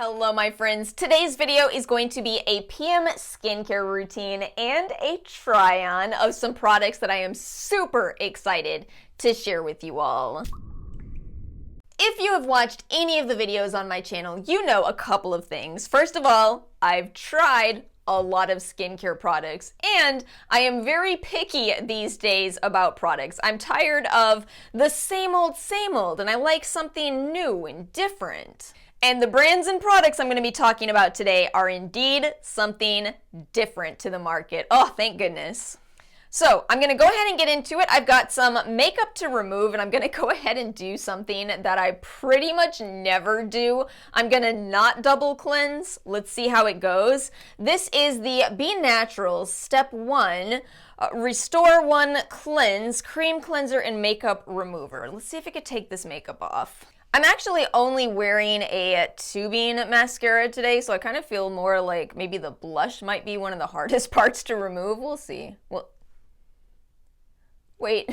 Hello my friends, today's video is going to be a PM skincare routine and a try-on of some products that I am super excited to share with you all. If you have watched any of the videos on my channel, you know a couple of things. First of all, I've tried a lot of skincare products, and I am very picky these days about products. I'm tired of the same old, and I like something new and different. And the brands and products I'm going to be talking about today are indeed something different to the market. Oh, thank goodness. So I'm going to go ahead and get into it. I've got some makeup to remove, and I'm going to go ahead and do something that I pretty much never do. I'm going to not double cleanse. Let's see how it goes. This is the Be Naturals Step 1 Restore 1 Cleanse Cream Cleanser and Makeup Remover. Let's see if I could take this makeup off. I'm actually only wearing a tubing mascara today, so I kind of feel more like maybe the blush might be one of the hardest parts to remove. We'll see. Well, wait.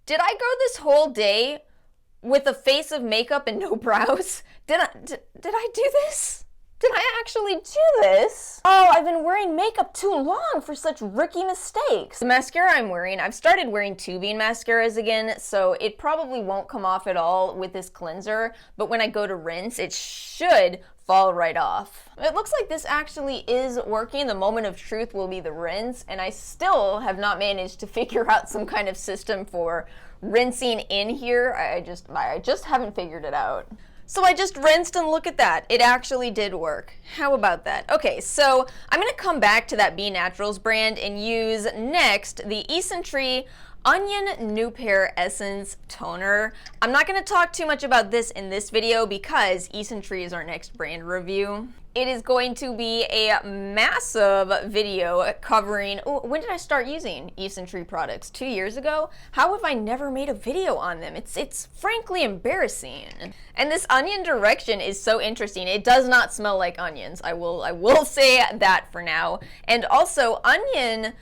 Did I go this whole day with a face of makeup and no brows? Did I do this? Did I actually do this? Oh, I've been wearing makeup too long for such rookie mistakes. The mascara I'm wearing, I've started wearing tubing mascaras again, so it probably won't come off at all with this cleanser, but when I go to rinse, it should fall right off. It looks like this actually is working. The moment of truth will be the rinse, and I still have not managed to figure out some kind of system for rinsing in here. I just haven't figured it out. So I just rinsed, and look at that. It actually did work. How about that? Okay, so I'm going to come back to that Be Naturals brand and use next the Isntree Onion New Pair Essence Toner. I'm not going to talk too much about this in this video because Isntree is our next brand review. It is going to be a massive video covering, when did I start using Isntree products? 2 years ago? How have I never made a video on them? It's frankly embarrassing. And this onion direction is so interesting. It does not smell like onions. I will say that for now. And also onion,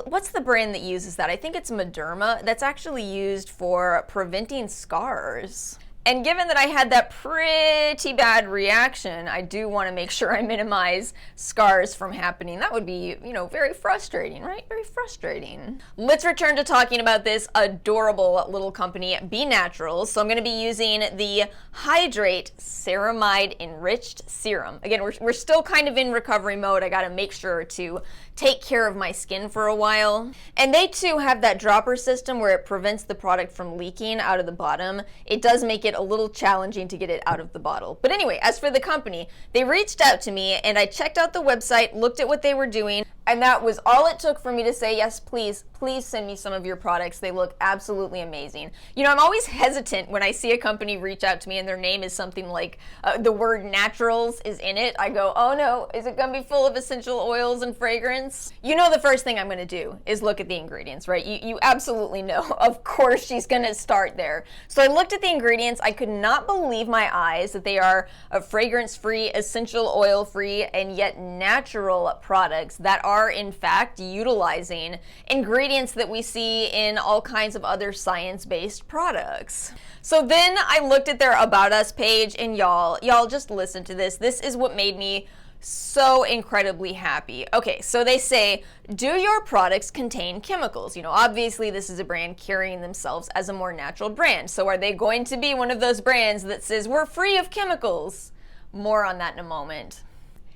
what's the brand that uses that? I think it's Mederma. That's actually used for preventing scars. And given that I had that pretty bad reaction, I do want to make sure I minimize scars from happening. That would be, very frustrating, right? Very frustrating. Let's return to talking about this adorable little company, Be Naturals. So I'm going to be using the Hydrate Ceramide Enriched Serum. Again, we're still kind of in recovery mode. I got to make sure to take care of my skin for a while. And they too have that dropper system where it prevents the product from leaking out of the bottom. It does make it a little challenging to get it out of the bottle. But anyway, as for the company, they reached out to me and I checked out the website, looked at what they were doing, and that was all it took for me to say, yes, please send me some of your products. They look absolutely amazing. I'm always hesitant when I see a company reach out to me and their name is something like the word naturals is in it. I go, oh no, is it gonna be full of essential oils and fragrance? The first thing I'm gonna do is look at the ingredients, right? You absolutely know. Of course she's gonna start there. So I looked at the ingredients. I could not believe my eyes that they are fragrance-free, essential oil-free, and yet natural products that are in fact utilizing ingredients that we see in all kinds of other science-based products. So then I looked at their About Us page, and y'all just listen to this. This is what made me so incredibly happy. Okay, so they say, do your products contain chemicals? Obviously this is a brand carrying themselves as a more natural brand. So are they going to be one of those brands that says we're free of chemicals? More on that in a moment.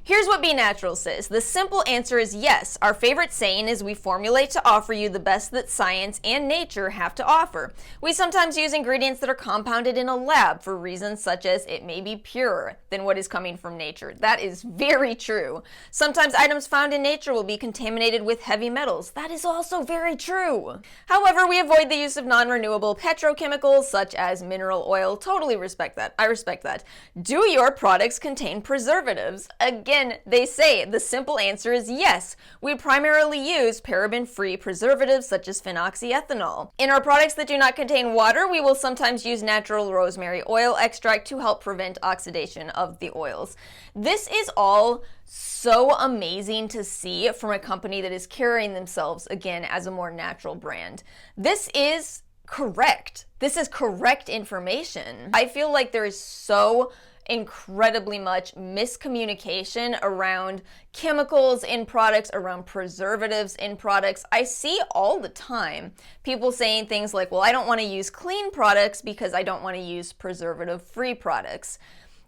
Here's what Be Natural says. The simple answer is yes. Our favorite saying is we formulate to offer you the best that science and nature have to offer. We sometimes use ingredients that are compounded in a lab for reasons such as it may be purer than what is coming from nature. That is very true. Sometimes items found in nature will be contaminated with heavy metals. That is also very true. However, we avoid the use of non-renewable petrochemicals such as mineral oil. Totally respect that. I respect that. Do your products contain preservatives? Again, they say the simple answer is yes. We primarily use paraben-free preservatives such as phenoxyethanol. In our products that do not contain water, we will sometimes use natural rosemary oil extract to help prevent oxidation of the oils. This is all so amazing to see from a company that is carrying themselves, again, as a more natural brand. This is correct. This is correct information. I feel like there is so incredibly much miscommunication around chemicals in products, around preservatives in products. I see all the time people saying things like, well, I don't want to use clean products because I don't want to use preservative-free products.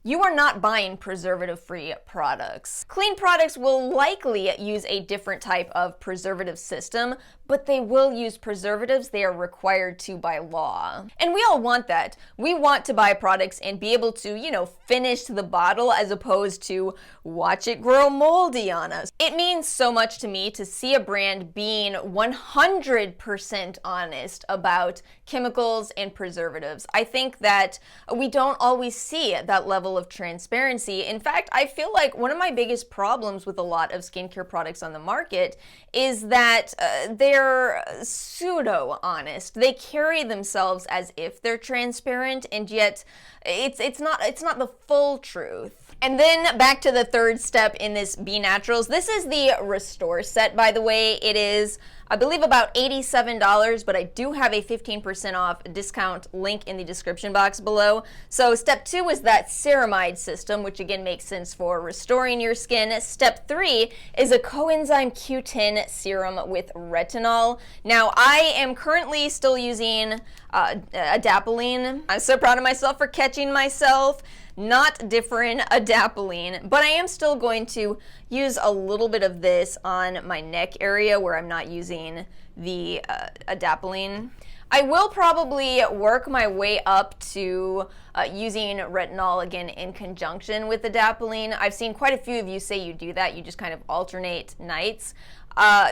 You are not buying preservative-free products. Clean products will likely use a different type of preservative system, but they will use preservatives they are required to by law. And we all want that. We want to buy products and be able to, finish the bottle as opposed to watch it grow moldy on us. It means so much to me to see a brand being 100% honest about chemicals and preservatives. I think that we don't always see that level of transparency. In fact, I feel like one of my biggest problems with a lot of skincare products on the market is that they're pseudo-honest. They carry themselves as if they're transparent, and yet it's not the full truth. And then back to the third step in this Be Naturals. This is the Restore set, by the way. It is, I believe, about $87, but I do have a 15% off discount link in the description box below. So step 2 is that ceramide system, which again makes sense for restoring your skin. Step 3 is a coenzyme Q10 serum with retinol. Now, I am currently still using adapalene. I'm so proud of myself for catching myself. Not different adapalene, but I am still going to use a little bit of this on my neck area where I'm not using the adapalene. I will probably work my way up to using retinol again in conjunction with adapalene. I've seen quite a few of you say you do that. You just kind of alternate nights.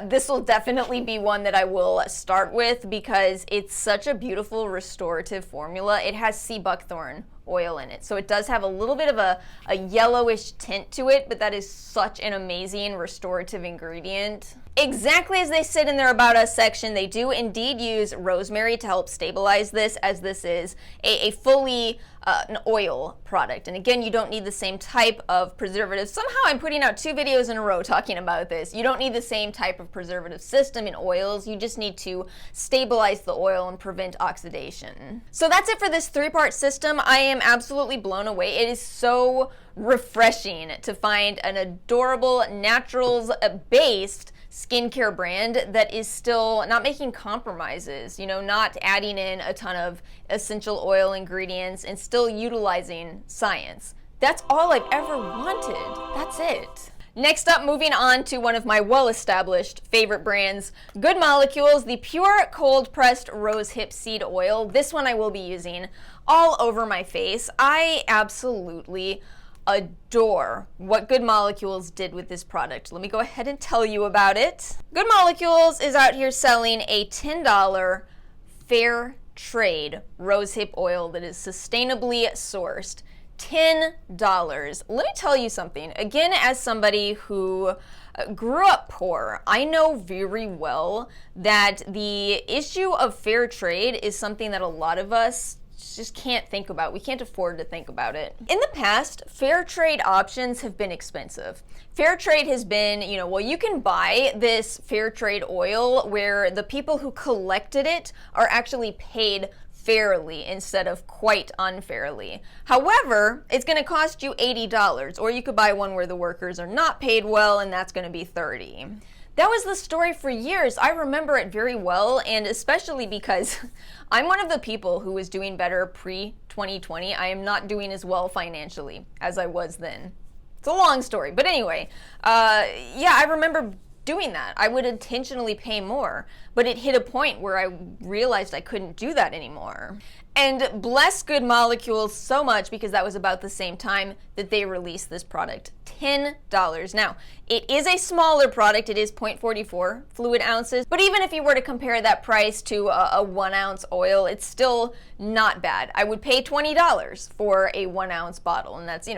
This will definitely be one that I will start with because it's such a beautiful restorative formula. It has sea buckthorn oil in it, so it does have a little bit of a yellowish tint to it, but that is such an amazing restorative ingredient. Exactly as they said in their About Us section, they do indeed use rosemary to help stabilize this, as this is a fully an oil product. And again, you don't need the same type of preservative. Somehow I'm putting out 2 videos in a row talking about this. You don't need the same type of preservative system in oils. You just need to stabilize the oil and prevent oxidation. So that's it for this 3-part system. I am absolutely blown away. It is so refreshing to find an adorable naturals-based skincare brand that is still not making compromises, not adding in a ton of essential oil ingredients and still utilizing science. That's all I've ever wanted. That's it. Next up, moving on to one of my well-established favorite brands, Good Molecules, the pure cold-pressed rosehip seed oil. This one I will be using all over my face. I absolutely adore what Good Molecules did with this product. Let me go ahead and tell you about it. Good Molecules is out here selling a $10 fair trade rosehip oil that is sustainably sourced. $10. Let me tell you something. Again, as somebody who grew up poor, I know very well that the issue of fair trade is something that a lot of us just can't think about. We can't afford to think about it. In the past, fair trade options have been expensive. Fair trade has been, well, you can buy this fair trade oil where the people who collected it are actually paid fairly instead of quite unfairly. However, it's going to cost you $80, or you could buy one where the workers are not paid well, and that's going to be $30. That was the story for years. I remember it very well, and especially because I'm one of the people who was doing better pre-2020. I am not doing as well financially as I was then. It's a long story, but anyway, I remember doing that. I would intentionally pay more, but it hit a point where I realized I couldn't do that anymore. And bless Good Molecules so much, because that was about the same time that they released this product. $10. Now, it is a smaller product. It is 0.44 fluid ounces, but even if you were to compare that price to a 1 ounce oil, it's still not bad. I would pay $20 for a 1 ounce bottle, and that's,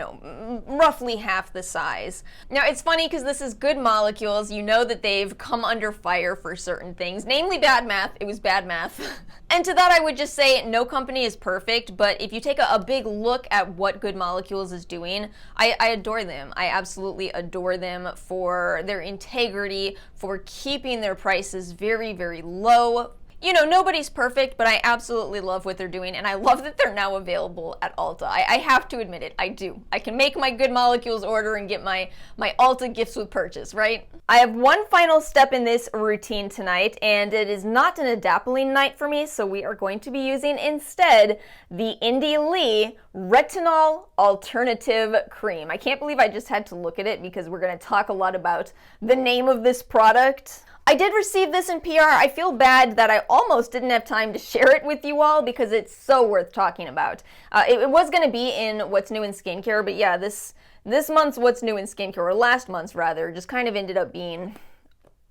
roughly half the size. Now, it's funny because this is Good Molecules. You know that they've come under fire for certain things, namely bad math. It was bad math. And to that, I would just say no company is perfect, but if you take a big look at what Good Molecules is doing, I adore them. I absolutely adore them for their integrity, for keeping their prices very, very low. You know, nobody's perfect, but I absolutely love what they're doing, and I love that they're now available at Ulta. I have to admit it, I do. I can make my Good Molecules order and get my Ulta gifts with purchase, right? I have one final step in this routine tonight, and it is not an adapalene night for me, so we are going to be using instead the Indie Lee Retinol Alternative Cream. I can't believe I just had to look at it because we're going to talk a lot about the name of this product. I did receive this in PR. I feel bad that I almost didn't have time to share it with you all because it's so worth talking about. It was going to be in What's New in Skincare, but yeah, this month's What's New in Skincare, or last month's rather, just kind of ended up being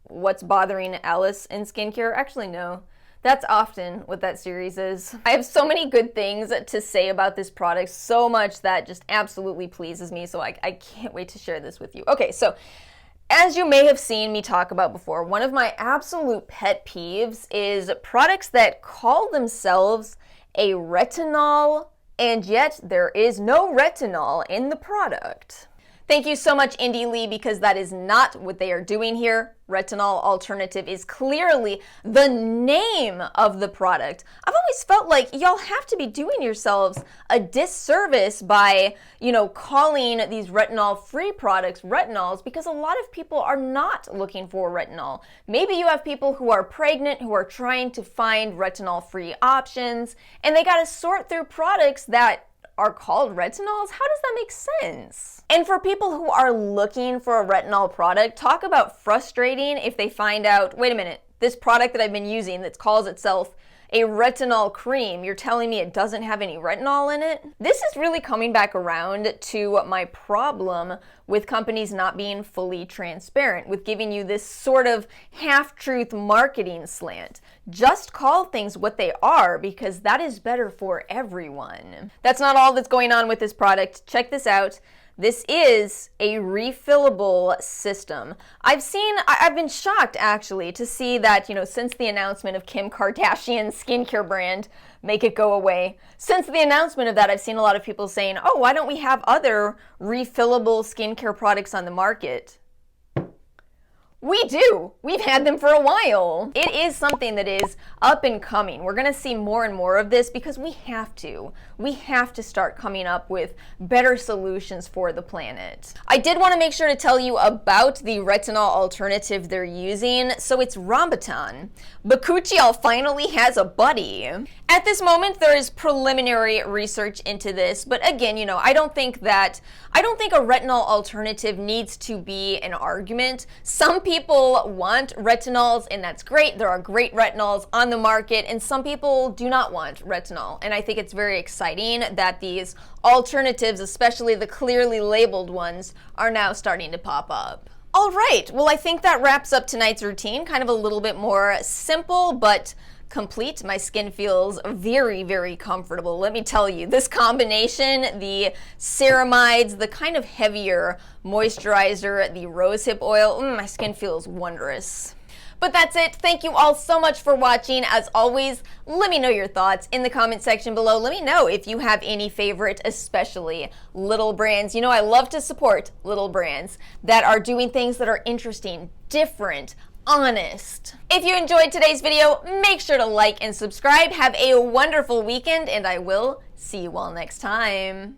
What's Bothering Alice in Skincare. Actually, no. That's often what that series is. I have so many good things to say about this product, so much that just absolutely pleases me, so I can't wait to share this with you. Okay, so as you may have seen me talk about before, one of my absolute pet peeves is products that call themselves a retinol, and yet there is no retinol in the product. Thank you so much, Indie Lee, because that is not what they are doing here. Retinol Alternative is clearly the name of the product. I've always felt like y'all have to be doing yourselves a disservice by, calling these retinol-free products retinols, because a lot of people are not looking for retinol. Maybe you have people who are pregnant who are trying to find retinol-free options, and they gotta sort through products that are called retinols? How does that make sense? And for people who are looking for a retinol product, talk about frustrating if they find out, wait a minute, this product that I've been using that calls itself a retinol cream, you're telling me it doesn't have any retinol in it? This is really coming back around to my problem with companies not being fully transparent, with giving you this sort of half-truth marketing slant. Just call things what they are, because that is better for everyone. That's not all that's going on with this product. Check this out. This is a refillable system. I've been shocked actually to see that, since the announcement of Kim Kardashian's skincare brand, Make It Go Away, since the announcement of that, I've seen a lot of people saying, oh, why don't we have other refillable skincare products on the market? We do. We've had them for a while. It is something that is up and coming. We're going to see more and more of this because we have to. We have to start coming up with better solutions for the planet. I did want to make sure to tell you about the retinol alternative they're using. So it's Rambutan. Bakuchiol finally has a buddy. At this moment, there is preliminary research into this, but again, I don't think a retinol alternative needs to be an argument. Some people want retinols, and that's great. There are great retinols on the market, and some people do not want retinol. And I think it's very exciting that these alternatives, especially the clearly labeled ones, are now starting to pop up. All right, well, I think that wraps up tonight's routine. Kind of a little bit more simple, but complete. My skin feels very, very comfortable. Let me tell you, this combination, the ceramides, the kind of heavier moisturizer, the rosehip oil, my skin feels wondrous. But that's it. Thank you all so much for watching. As always, let me know your thoughts in the comment section below. Let me know if you have any favorite, especially little brands. I love to support little brands that are doing things that are interesting, different, honest. If you enjoyed today's video, make sure to like and subscribe. Have a wonderful weekend, and I will see you all next time.